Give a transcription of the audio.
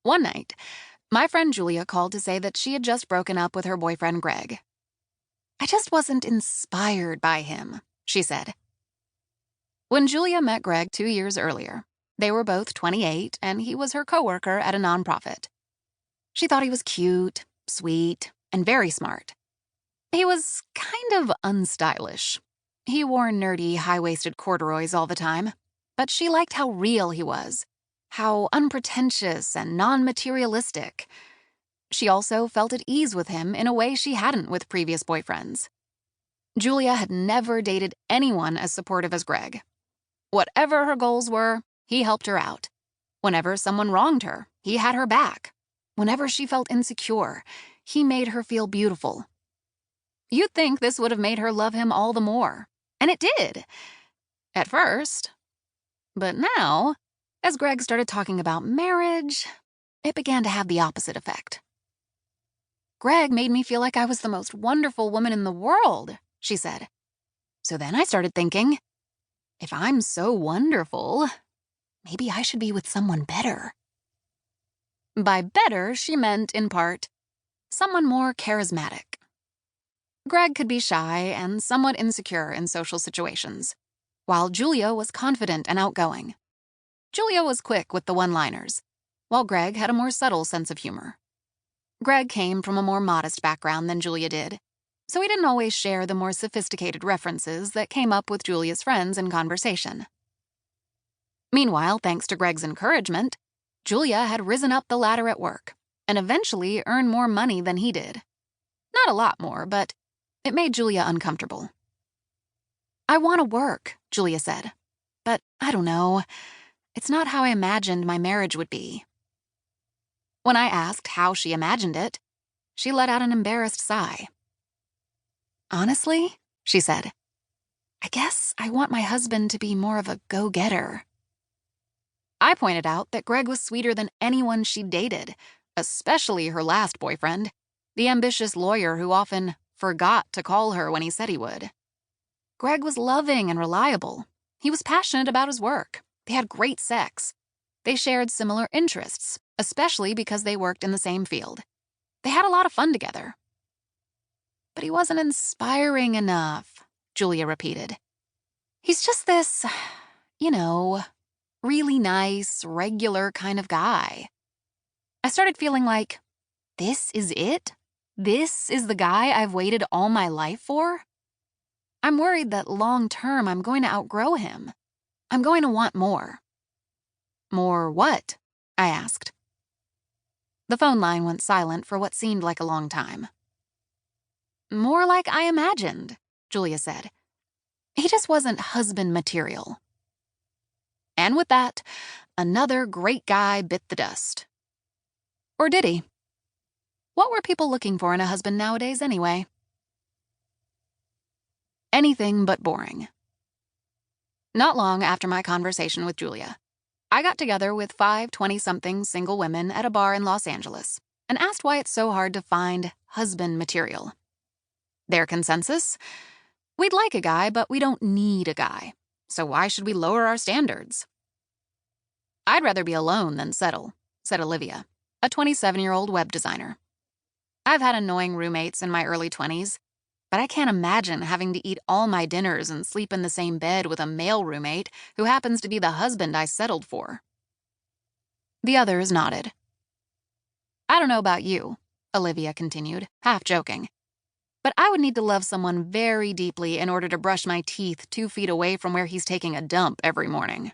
One night, my friend Julia called to say that she had just broken up with her boyfriend Greg. "I just wasn't inspired by him," she said. When Julia met Greg 2 years earlier, they were both 28 and he was her coworker at a nonprofit. She thought he was cute, sweet, and very smart. He was kind of unstylish. He wore nerdy, high-waisted corduroys all the time, but she liked how real he was, how unpretentious and non-materialistic. She also felt at ease with him in a way she hadn't with previous boyfriends. Julia had never dated anyone as supportive as Greg. Whatever her goals were, he helped her out. Whenever someone wronged her, he had her back. Whenever she felt insecure, he made her feel beautiful. You'd think this would have made her love him all the more. And it did. At first. But now, as Greg started talking about marriage, it began to have the opposite effect. "Greg made me feel like I was the most wonderful woman in the world," she said. "So then I started thinking, if I'm so wonderful, maybe I should be with someone better." By better, she meant, in part, someone more charismatic. Greg could be shy and somewhat insecure in social situations, while Julia was confident and outgoing. Julia was quick with the one-liners, while Greg had a more subtle sense of humor. Greg came from a more modest background than Julia did, so he didn't always share the more sophisticated references that came up with Julia's friends in conversation. Meanwhile, thanks to Greg's encouragement, Julia had risen up the ladder at work and eventually earned more money than he did. Not a lot more, but it made Julia uncomfortable. "I want to work," Julia said, "but I don't know. It's not how I imagined my marriage would be." When I asked how she imagined it, she let out an embarrassed sigh. "Honestly," she said, "I guess I want my husband to be more of a go-getter." I pointed out that Greg was sweeter than anyone she'd dated, especially her last boyfriend, the ambitious lawyer who often forgot to call her when he said he would. Greg was loving and reliable. He was passionate about his work. They had great sex. They shared similar interests, especially because they worked in the same field. They had a lot of fun together. "But he wasn't inspiring enough," Julia repeated. "He's just this, really nice, regular kind of guy." I started feeling like, this is it? This is the guy I've waited all my life for? I'm worried that long-term I'm going to outgrow him. I'm going to want more. "More what?" I asked. The phone line went silent for what seemed like a long time. "More like I imagined," Julia said. "He just wasn't husband material." And with that, another great guy bit the dust. Or did he? What were people looking for in a husband nowadays anyway? Anything but boring. Not long after my conversation with Julia, I got together with 5 20-something single women at a bar in Los Angeles and asked why it's so hard to find husband material. Their consensus? We'd like a guy, but we don't need a guy. So why should we lower our standards? "I'd rather be alone than settle," said Olivia, a 27-year-old web designer. "I've had annoying roommates in my early 20s, but I can't imagine having to eat all my dinners and sleep in the same bed with a male roommate who happens to be the husband I settled for." The others nodded. "I don't know about you," Olivia continued, half joking, "but I would need to love someone very deeply in order to brush my teeth 2 feet away from where he's taking a dump every morning."